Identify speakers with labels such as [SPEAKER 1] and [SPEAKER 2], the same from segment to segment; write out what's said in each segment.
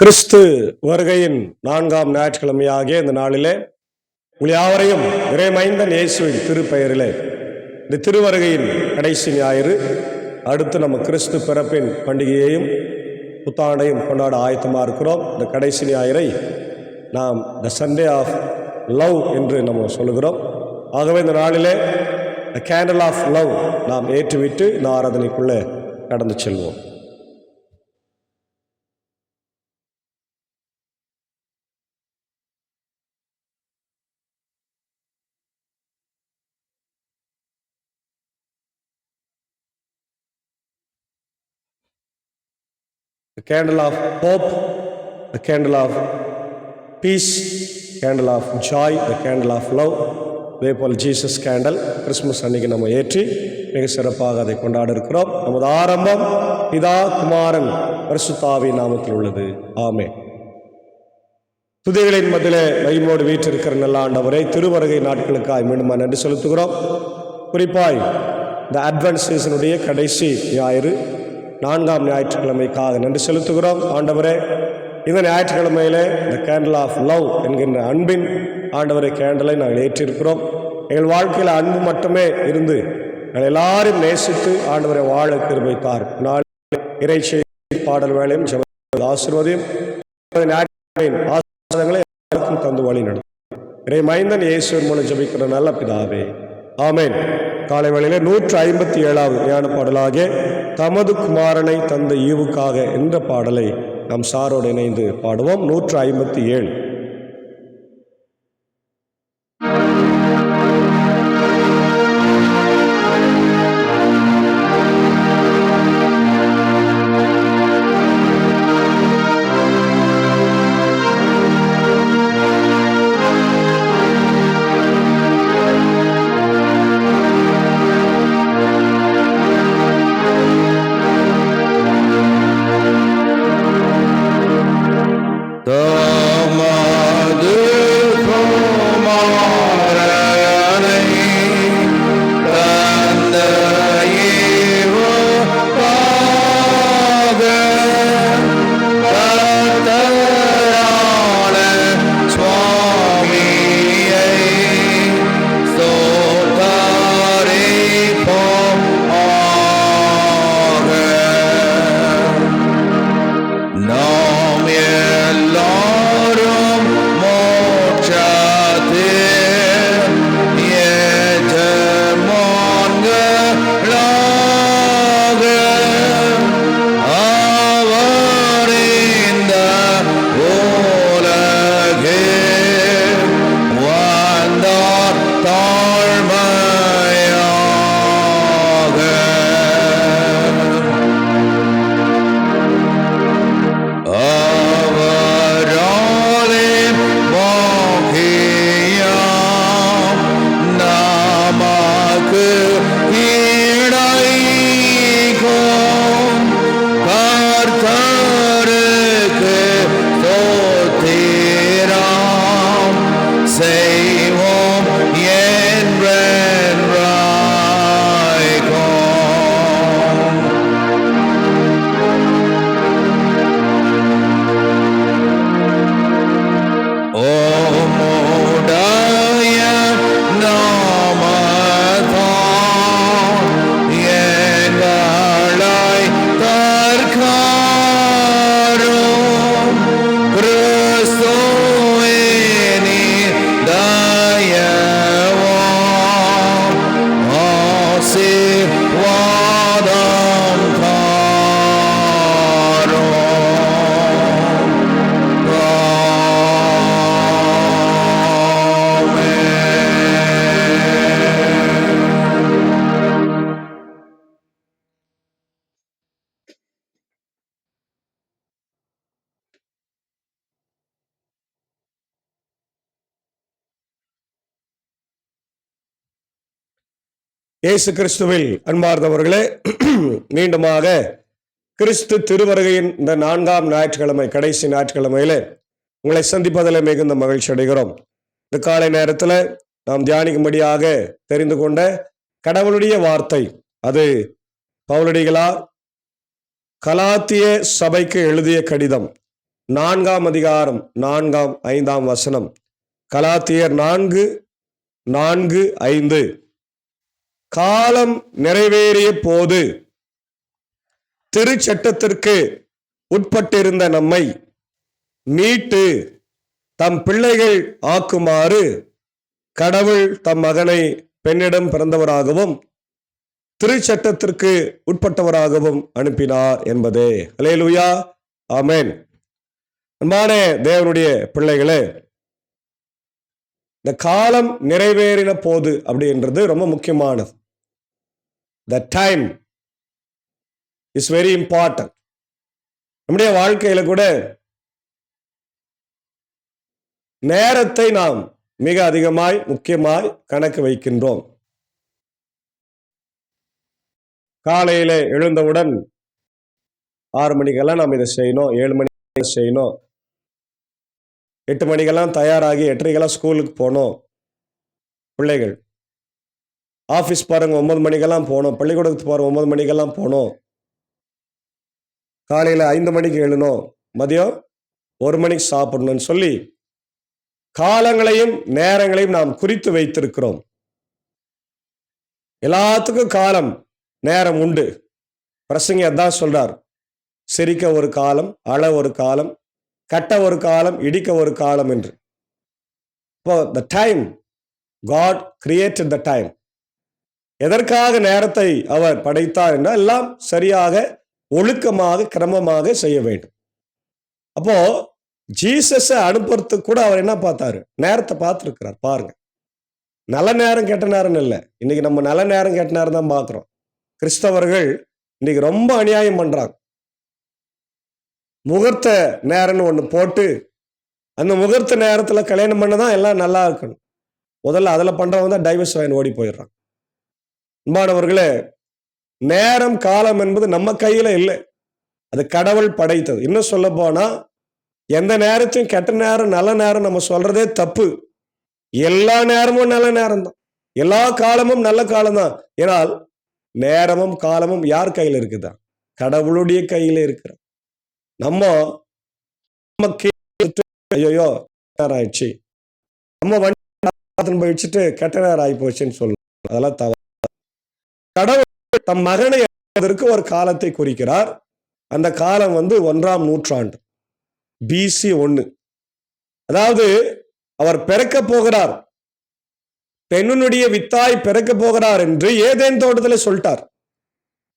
[SPEAKER 1] கிறிஸ்து வருகையின் 4ஆம் ஞாயிற்றுக்கிழமையாகிய இந்த நாளிலே உங்கள் யாவரையும் இறைமைந்தன் இயேசுவின் திருப்பெயரிலே இந்த திருவருகையின் கடைசி ஞாயிறு, அடுத்து நம்ம கிறிஸ்து பிறப்பின் பண்டிகையையும் புத்தாண்டையும் கொண்டாட ஆயத்தமாக இருக்கிறோம். இந்த கடைசி ஞாயிறை நாம் த சண்டே ஆஃப் லவ் என்று நம்ம சொல்லுகிறோம். ஆகவே இந்த நாளிலே த கேண்டில் ஆஃப் லவ் நாம் ஏற்றுவிட்டு இந்த ஆராதனைக்குள்ளே கடந்து செல்வோம். The candle of hope, the candle of peace, candle of joy, the candle of love, அதேபோல் ஜீசஸ் கேண்டல் கிறிஸ்மஸ் அன்னைக்கு நம்ம ஏற்றி மிக சிறப்பாக அதை கொண்டாட இருக்கிறோம். நமது ஆரம்பம் பிதா குமாரன் பரிசுத்த ஆவியின் நாமத்தில் உள்ளது. ஆமென். துதிகளின் மத்தியிலே மகிமையோடு வீற்றிருக்கிற நல்ல ஆண்டவரை, திருவருகை நாட்களுக்காய் மீண்டும் நன்றி செலுத்துகிறோம். குறிப்பாய் இந்த அட்வென்ட் சீசனுடைய கடைசி ஞாயிறு 4ஆம் ஞாயிற்றுக்கிழமைக்காக நன்றி செலுத்துகிறோம். ஆண்டவரே, இந்த ஞாயிற்றுக்கிழமையிலே இந்த கேண்டில் ஆஃப் லவ் என்கின்ற அன்பின் ஆண்டவரை கேண்டலை நாங்கள் ஏற்றிருக்கிறோம். எங்கள் வாழ்க்கையில் அன்பு மட்டுமே இருந்து நாங்கள் எல்லாரும் நேசித்து ஆண்டவரை வாழ கிருபைத்தார். நாள் இறைச்சி பாடல் வேலையும் ஆசீர்வதியும் ஆசீர்வாதங்களை எல்லாருக்கும் தந்து வழி நடத்தும். இறை மைந்தன் இயேசுவின் மூலம் ஜெபிக்கிற நல்ல பிதாவே, ஆமென். காலை வேளையிலே 157வது ஞான பாடலாகிய தமது குமாரனை தந்த ஈவுக்காக என்ற பாடலை நாம் சாரோடு இணைந்து பாடுவோம். 157. இயேசு கிறிஸ்துவில் அன்பார்ந்தவர்களே, மீண்டுமாக கிறிஸ்து திருவருகையின் இந்த 4ஆம் ஞாயிற்றுக்கிழமை கடைசி ஞாயிற்றுக்கிழமையிலே உங்களை சந்திப்பதில் மிகுந்த மகிழ்ச்சி அடைகிறோம். இந்த காலை நேரத்தில் நாம் தியானிக்கும்படியாக தெரிந்து கொண்ட கடவுளுடைய வார்த்தை, அது பவுலடிகளார் கலாத்திய சபைக்கு எழுதிய கடிதம் 4ஆம் அதிகாரம் 4, 5ஆம் வசனம். கலாத்தியர் 4:4-5. காலம் நிறைவேறிய போது திருச்சட்டத்திற்கு உட்பட்டிருந்த நம்மை மீட்டு தம் பிள்ளைகள் ஆக்குமாறு கடவுள் தம் மகனை பெண்ணிடம் பிறந்தவராகவும் திருச்சட்டத்திற்கு உட்பட்டவராகவும் அனுப்பினார் என்பதே. அல்லேலூயா, ஆமென். அன்பான தேவனுடைய பிள்ளைகளே, இந்த காலம் நிறைவேறின போது அப்படின்றது ரொம்ப முக்கியமானது. The time is very important. நம்முடைய வாழ்க்கையில கூட நேரத்தை நாம் மிக அதிகமாய் முக்கியமாய் கணக்கு வைக்கின்றோம். காலையில எழுந்தவுடன் 6 மணிக்கெல்லாம் நாம் இதை செய்யணும், 7 மணிக்கு செய்யணும், 8 மணிக்கெல்லாம் தயாராகி 8:30 ஸ்கூலுக்கு போகணும். பிள்ளைகள் ஆஃபீஸ் பாருங்க 9 மணிக்கெல்லாம் போகணும், பள்ளிக்கூடத்துக்கு பாருங்க 9 மணிக்கெல்லாம் போகணும், காலையில் 5 மணிக்கு எழுணும், மதியம் 1 மணிக்கு சாப்பிடணும்னு சொல்லி காலங்களையும் நேரங்களையும் நாம் குறித்து வைத்திருக்கிறோம். எல்லாத்துக்கும் காலம் நேரம் உண்டு. பிரசங்கி அதான் சொல்றார், சிரிக்க ஒரு காலம், அழ ஒரு காலம், கட்ட ஒரு காலம், இடிக்க ஒரு காலம் என்று. இப்போ the time, God created the time. எதற்காக நேரத்தை அவர் படைத்தார் என்றால் எல்லாம் சரியாக ஒழுக்கமாக கிரமமாக செய்ய வேண்டும். அப்போ ஜீசஸை அனுப்புறதுக்கு கூட அவர் என்ன பார்த்தாரு? நேரத்தை பார்த்துருக்கிறார். பாருங்க, நல்ல நேரம் கெட்ட நேரம் இல்லை. இன்னைக்கு நம்ம நல்ல நேரம் கெட்ட நேரம் தான் பார்க்குறோம். கிறிஸ்தவர்கள் இன்னைக்கு ரொம்ப அநியாயம் பண்றாங்க. முகூர்த்த நேரம்னு ஒன்று போட்டு அந்த முகூர்த்த நேரத்தில் கல்யாணம் பண்ணதான் எல்லாம் நல்லா இருக்கணும். முதல்ல அதில் பண்றவங்க தான் டைவர்ஸ் வாங்கி ஓடி போயிடுறாங்க. அன்பானவர்களே, நேரம் காலம் என்பது நம்ம கையில இல்லை, அது கடவுள் படைத்தது. இன்னும் சொல்ல போனா எந்த நேரத்தையும் கெட்ட நேரம் நல்ல நேரம் நம்ம சொல்றதே தப்பு. எல்லா நேரமும் நல்ல நேரம் தான், எல்லா காலமும் நல்ல காலம் தான். ஏனால் நேரமும் காலமும் யார் கையில் இருக்குதா? கடவுளுடைய கையில இருக்கிற. நம்ம ஐயோ நேரம் ஆயிடுச்சு, நம்ம வண்டி போயிடுச்சுட்டு கெட்ட நேரம் ஆகி போச்சுன்னு சொல்லணும். அதெல்லாம் தவறு. கடவுள் தம் மகனை ஒரு காலத்தை குறிக்கிறார். அந்த காலம் 1ஆம் நூற்றாண்டு BC 1. அதாவது அவர் பிறக்க போகிறார், பெண்ணுடைய வித்தாய் பிறக்க போகிறார் என்று ஏதேன் தோட்டத்தில் சொல்லிட்டார்.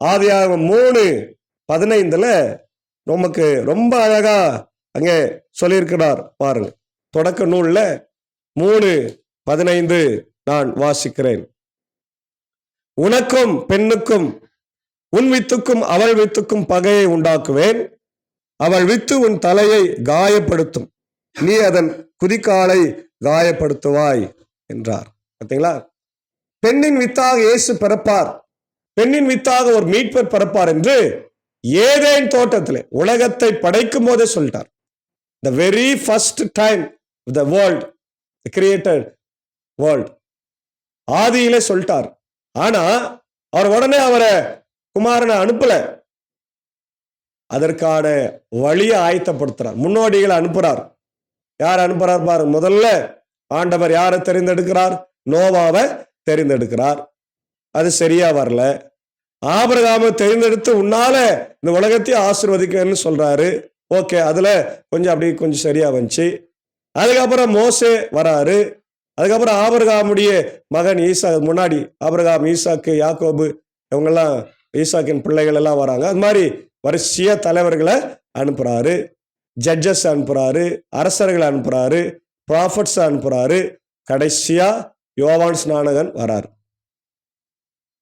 [SPEAKER 1] ஆதியாகமம் 3:15 நமக்கு ரொம்ப அழகா அங்கே சொல்லியிருக்கிறார். பாருங்க, தொடக்க நூல்ல 3:15 நான் வாசிக்கிறேன். உனக்கும் பெண்ணுக்கும் உன் வித்துக்கும் அவள் வித்துக்கும் பகையை உண்டாக்குவேன், அவள் வித்து உன் தலையை காயப்படுத்தும், நீ அதன் குதிகாலை காயப்படுத்துவாய் என்றார். பார்த்தீங்களா? பெண்ணின் வித்தாக இயேசு பிறப்பார், பெண்ணின் வித்தாக ஒரு மீட்பர் பிறப்பார் என்று ஏதேன் தோட்டத்திலே உலகத்தை படைக்கும் போதே சொல்லிட்டார். The very first time of the world, the created world, ஆதியிலே சொல்லிட்டார். ஆனா அவர் உடனே அவரை குமாரனை அனுப்பல, அதற்கான வழியை ஆயத்தப்படுத்துறார், முன்னோடிகளை அனுப்புறார். யார் அனுப்புறார் பாருங்க. முதல்ல ஆண்டவர் யாரை தெரிந்தெடுக்கிறார்? நோவாவை தெரிந்தெடுக்கிறார். அது சரியா வரல. ஆபிரகாமை தெரிந்தெடுத்து உன்னால இந்த உலகத்தை ஆசீர்வதிக்கன்னு சொல்றாரு. ஓகே, அதுல கொஞ்சம் சரியா வந்துச்சு. அதுக்கப்புறம் மோசே வராரு. அதுக்கப்புறம் ஆபிரகாமுடைய மகன் ஈசா, முன்னாடி ஆபிரகாம், ஈசாக்கு, யாக்கோபு, இவங்கெல்லாம் ஈசாக்கின் பிள்ளைகள் எல்லாம் வராங்க. அது மாதிரி வரிசையா தலைவர்களை அனுப்புறாரு, ஜட்ஜஸ் அனுப்புறாரு, அரசர்களை அனுப்புறாரு, ப்ராஃபட்ஸ் அனுப்புறாரு. கடைசியா யோவான் ஸ்நானகன் வராரு.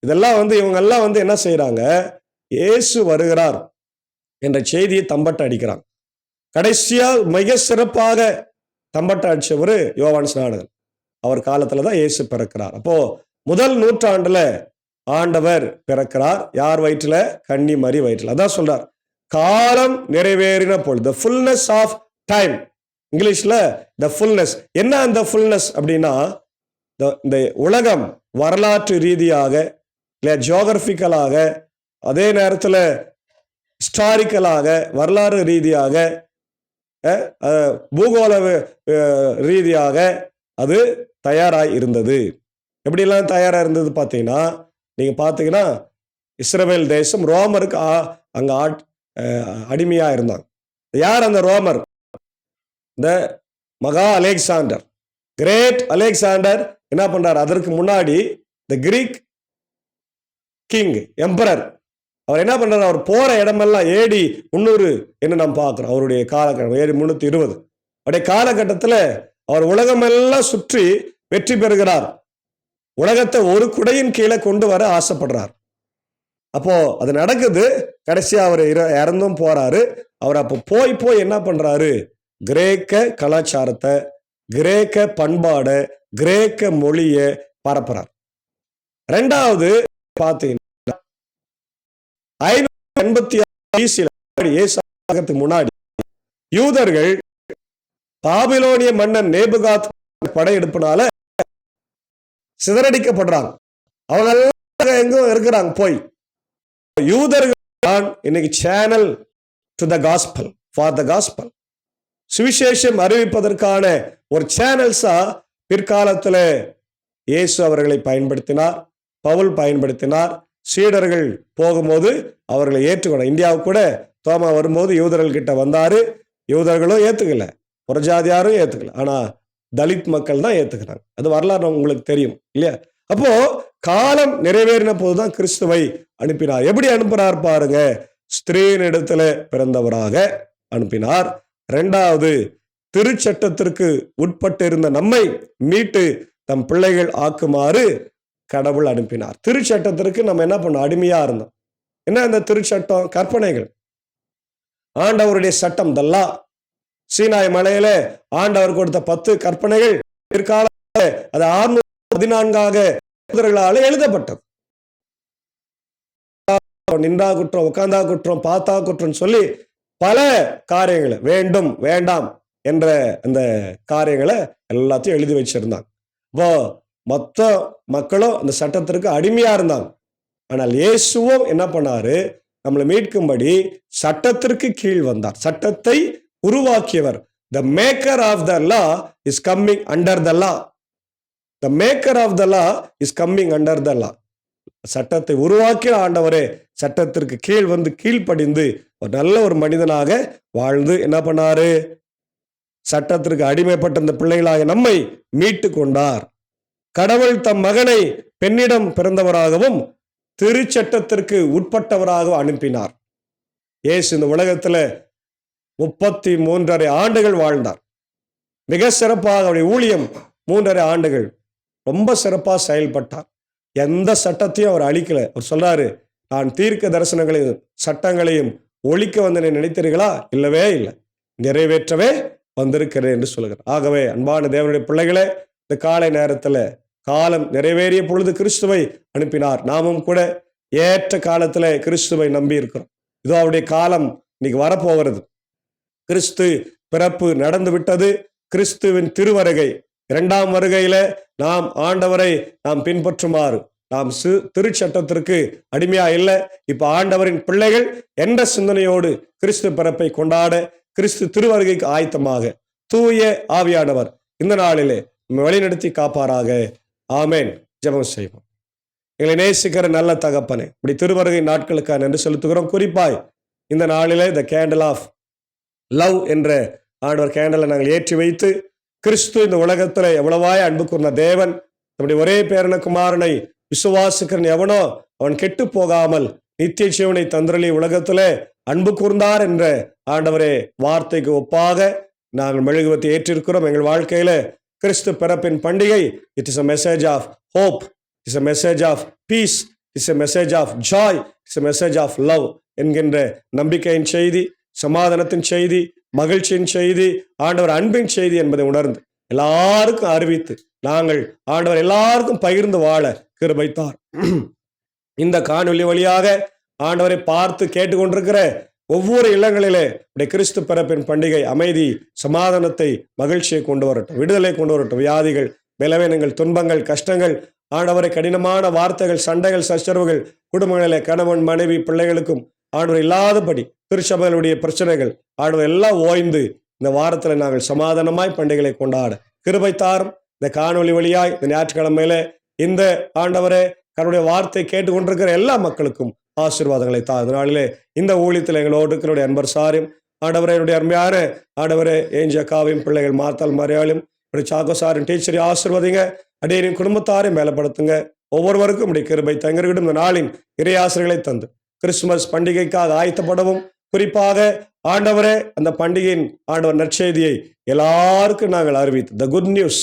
[SPEAKER 1] இதெல்லாம் இவங்கெல்லாம் என்ன செய்யறாங்க? இயேசு வருகிறார் என்ற செய்தியை தம்பட்ட அடிக்கிறாங்க. கடைசியா மிக சிறப்பாக தம்பட்ட அடிச்சவர் யோவான் ஸ்நானகன். அவர் காலத்துலதான் இயேசு பிறக்கிறார். அப்போ முதல் நூற்றாண்டுல ஆண்டவர் பிறக்கிறார். யார் வயிற்றுல? கன்னி மரி வயிற்றுல. அதான் சொல்றார், காலம் நிறைவேறின பொழுது, the fullness of time. இங்கிலீஷ்ல the fullness. என்ன அந்த fullness அப்படின்னா, இந்த உலகம் வரலாற்று ரீதியாக, இல்லை ஜியோகிராபிக்கலாக, அதே நேரத்தில் ஹிஸ்டாரிக்கலாக வரலாறு ரீதியாக பூகோள ரீதியாக அது தயாராக இருந்தது. எப்படிலாம் தயாராக இருந்தது பார்த்தீங்கன்னா, நீங்கள் பார்த்தீங்கன்னா இஸ்ரவேல் தேசம் ரோமருக்கு அங்கே அடிமையாக இருந்தாங்க. யார் அந்த ரோமர்? இந்த மகா அலெக்சாண்டர், கிரேட் அலெக்சாண்டர் என்ன பண்றார்? அதற்கு முன்னாடி த கிரீக் கிங் எம்பரர் அவர் என்ன பண்றாரு? அவர் போற இடமெல்லாம் AD 300 என்று நாம் பார்க்கிறோம். அவருடைய காலகட்டம் AD 320. அவருடைய காலகட்டத்தில் அவர் உலகமெல்லாம் சுற்றி வெற்றி பெறுகிறார். உலகத்தை ஒரு குடையின் கீழே கொண்டு வர ஆசைப்படுறார். அப்போ அது நடக்குது. கடைசியா அவர் இறந்தும் போறாரு. அவர் அப்போ போய் என்ன பண்றாரு? கிரேக்க கலாச்சாரத்தை, கிரேக்க பண்பாடை, கிரேக்க மொழியை பரப்புறார். ரெண்டாவது பார்த்தீங்கன்னா 586 முன்னாடி யூதர்கள் பாபிலோனிய மன்னன் நேபுகாத் படையெடுப்பினால சிதறடிக்கப்படுறாங்க. அவங்க எல்லாம் எங்கும் இருக்கிறாங்க. போய் யூதர்கள் தான் இன்னைக்கு channel to the gospel, for the gospel, சுவிசேஷம் அறிவிப்பதற்கான ஒரு சேனல்ஸா பிற்காலத்தில் இயேசு அவர்களை பயன்படுத்தினார், பவுல் பயன்படுத்தினார். சீடர்கள் போகும்போது அவர்களை ஏற்றுக்கணும். இந்தியாவுக்கு கூட தோமா வரும்போது யூதர்கள் கிட்ட வந்தாரு. யூதர்களும் ஏத்துக்கல, புறஜாதியாரும் ஏத்துக்கல, ஆனா தலித் மக்கள் தான் ஏத்துக்கிறாங்க. அது வரலாறு உங்களுக்கு தெரியும் இல்லையா? அப்போ காலம் நிறைவேறின போதுதான் கிறிஸ்துவை அனுப்பினார். எப்படி அனுப்பினார் பாருங்க. ஸ்திரீன் இடத்துல பிறந்தவராக அனுப்பினார். இரண்டாவது, திருச்சட்டத்திற்கு உட்பட்டு இருந்த நம்மை மீட்டு தம் பிள்ளைகள் ஆக்குமாறு கடவுள் அனுப்பினார். திருச்சட்டத்திற்கு நம்ம என்ன பண்ணோம்? அடிமையா இருந்தோம். என்ன அந்த திருச்சட்டம்? கற்பனைகள், ஆண்டவருடைய சட்டம். இதெல்லாம் சீனாய் மலையில ஆண்டவர் கொடுத்த 10 கற்பனைகள் பிற்காலத்தில் அது 614 எழுதப்பட்டது. நின்றா குற்றம், உட்கார்ந்தா குற்றம், பார்த்தா குற்றம் சொல்லி பல காரியங்களை, வேண்டும் வேண்டாம் என்ற அந்த காரியங்களை எல்லாத்தையும் எழுதி வச்சிருந்தாங்க. இப்போ மொத்த மக்களும் அந்த சட்டத்திற்கு அடிமையா இருந்தாங்க. ஆனால் இயேசுவும் என்ன பண்ணாரு? நம்மளை மீட்கும்படி சட்டத்திற்கு கீழ் வந்தார். சட்டத்தை உருவாக்கியவர். The maker of the law is coming under the law. The maker of the law is coming under the law. சட்டத்தை உருவாக்கிய ஆண்டவரே சட்டத்திற்கு கீழ் வந்து கீழ்ப்படிந்து ஒரு நல்ல ஒரு மனிதனாக வாழ்ந்து என்ன பண்ணாரு? சட்டத்திற்கு அடிமைப்பட்ட இந்த பிள்ளைகளாக நம்மை மீட்டு கொண்டார். கடவுள் தம் மகனை பெண்ணிடம் பிறந்தவராகவும் திருச்சட்டத்திற்கு உட்பட்டவராகவும் அனுப்பினார். இயேசு இந்த உலகத்துல 33.5 ஆண்டுகள் வாழ்ந்தார். மிக சிறப்பாக அவருடைய ஊழியம் 3.5 ஆண்டுகள் ரொம்ப சிறப்பாக செயல்பட்டார். எந்த சட்டத்தையும் அவர் அழிக்கல. அவர் சொல்றாரு, நான் தீர்க்க தரிசனங்களையும் சட்டங்களையும் ஒழிக்க வந்தனை நினைத்தீர்களா? இல்லவே இல்லை, நிறைவேற்றவே வந்திருக்கிறேன் என்று சொல்லுகிறார். ஆகவே அன்பான தேவனுடைய பிள்ளைகளே, இந்த காலை நேரத்தில் காலம் நிறைவேறிய பொழுது கிறிஸ்துவை அனுப்பினார். நாமும் கூட ஏற்ற காலத்துல கிறிஸ்துவை நம்பி இருக்கிறோம். இதோ அவருடைய காலம் இன்னைக்கு வரப்போகிறது. கிறிஸ்து பிறப்பு நடந்து விட்டது. கிறிஸ்துவின் திருவருகை, 2ஆம் வருகையில நாம் ஆண்டவரை நாம் பின்பற்றுமாறு, நாம் திருச்சட்டத்திற்கு அடிமையா இல்லை, இப்ப ஆண்டவரின் பிள்ளைகள் என்ற சிந்தனையோடு கிறிஸ்து பிறப்பை கொண்டாட, கிறிஸ்து திருவருகைக்கு ஆயத்தமாக தூய ஆவியானவர் இந்த நாளிலே வழிநடத்தி காப்பாராக. ஆமேன். ஜெபம் செய்வோம். எங்களை நேசிக்கிற நல்ல தகப்பனே, இப்படி திருவருகை நாட்களுக்காக நன்றி செலுத்துகிறோம். குறிப்பாய் இந்த நாளிலே த கேண்டில் ஆஃப் லவ் என்ற ஆண்டவர் கேண்டலை நாங்கள் ஏற்றி வைத்து, கிறிஸ்து இந்த உலகத்துல எவ்வளவாய் அன்பு கூர்ந்த தேவன், நம்முடைய ஒரே பேரன குமாரனை விசுவாசிக்கிறன் எவனோ அவன் கெட்டு போகாமல் நித்திய ஜீவனை தந்திரலி உலகத்துல அன்பு கூர்ந்தார் என்ற ஆண்டவரே வார்த்தைக்கு ஒப்பாக நாங்கள் மெழுகுவத்தை ஏற்றிருக்கிறோம். எங்கள் வாழ்க்கையில கிறிஸ்து பிறப்பின் பண்டிகை, it is a message of hope, it is a message of peace, it is a message of joy, it is a message of love என்கின்ற நம்பிக்கையின் செய்தி, சமாதானத்தின் செய்தி, மகிழ்ச்சியின் செய்தி, ஆண்டவர் அன்பின் செய்தி என்பதை உணர்ந்து எல்லாருக்கும் அறிவித்து நாங்கள் ஆண்டவர் எல்லாருக்கும் பகிர்ந்து வாழ கிருபைத்தார். இந்த காணொலி வழியாக ஆண்டவரை பார்த்து கேட்டுக்கொண்டிருக்கிற ஒவ்வொரு இல்லங்களிலே கிறிஸ்து பிறப்பின் பண்டிகை அமைதி, சமாதானத்தை, மகிழ்ச்சியை கொண்டு வரட்டும், விடுதலை கொண்டு வரட்டும். வியாதிகள், பலவீனங்கள், துன்பங்கள், கஷ்டங்கள், ஆண்டவரை கடினமான வார்த்தைகள், சண்டைகள், சச்சரவுகள், குடும்பங்களிலே கணவன் மனைவி பிள்ளைகளுக்கும் ஆண்டவர் இல்லாதபடி திருச்சபைகளுடைய பிரச்சனைகள் ஆண்டவர் எல்லாம் ஓய்ந்து இந்த வாரத்தில் நாங்கள் சமாதானமாய் பண்டிகைகளை கொண்டாட கிருபை தாரும். இந்த காணொளி வழியாய் இந்த ஞாயிற்றுக்கிழமையில இந்த ஆண்டவரே கர்த்தருடைய வார்த்தை கேட்டுக்கொண்டிருக்கிற எல்லா மக்களுக்கும் ஆசீர்வாதங்களை தா. அதனாலே இந்த ஊழியத்தில் எங்களோடு இருக்கிற அன்பர் சாரும் ஆண்டவரே, என்னுடைய அருமையான ஆண்டவரே ஏஞ்சக்காவையும் பிள்ளைகள் மாத்தால் மரியாளும் சாக்கோ சாரின் டீச்சரை ஆசீர்வதிங்க. அடியரின் குடும்பத்தாரையும் மேலப்படுத்துங்க. ஒவ்வொருவருக்கும் உடைய கிருபை தங்கிருக்கிடும். இந்த நாளின் இறையாசிரியர்களை தந்து கிறிஸ்துமஸ் பண்டிகைக்காக ஆயத்தப்படவும், குறிப்பாக ஆண்டவரே அந்த பண்டிகையின் ஆண்டவர் நற்செய்தியை எல்லாருக்கும் நாங்கள் அறிவித்து த குட் நியூஸ்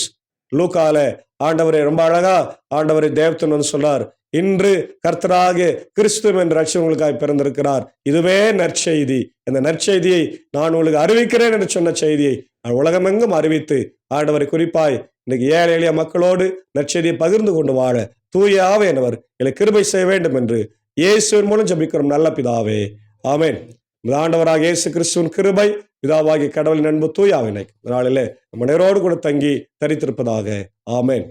[SPEAKER 1] லூக்கால ஆண்டவரே ரொம்ப அழகா ஆண்டவரை தேவத்தன் வந்து சொல்றார், இன்று கர்த்தராகிய கிறிஸ்து என்ற ரட்சகர் உங்களுக்காக பிறந்திருக்கிறார், இதுவே நற்செய்தி. இந்த நற்செய்தியை நான் உங்களுக்கு அறிவிக்கிறேன் என்று சொன்ன செய்தியை உலகமெங்கும் அறிவித்து ஆண்டவரை குறிப்பாய் இன்னைக்கு ஏழை எளிய மக்களோடு நற்செய்தியை பகிர்ந்து கொண்டு வாழ தூய ஆவியானவர் எனக்கு கிருபை செய்ய வேண்டும் என்று இயேசுவின் மூலம் ஜெபிக்கிறோம் நல்ல பிதாவே, ஆமென். ஆண்டவராக இயேசு கிறிஸ்துவின் கிருபை, பிதாவாகிய கடவுளின் அன்பு, தூய ஆவியினை நாளிலே நம்ம நேரோடு கூட தங்கி தரித்திருப்பதாக. ஆமென்.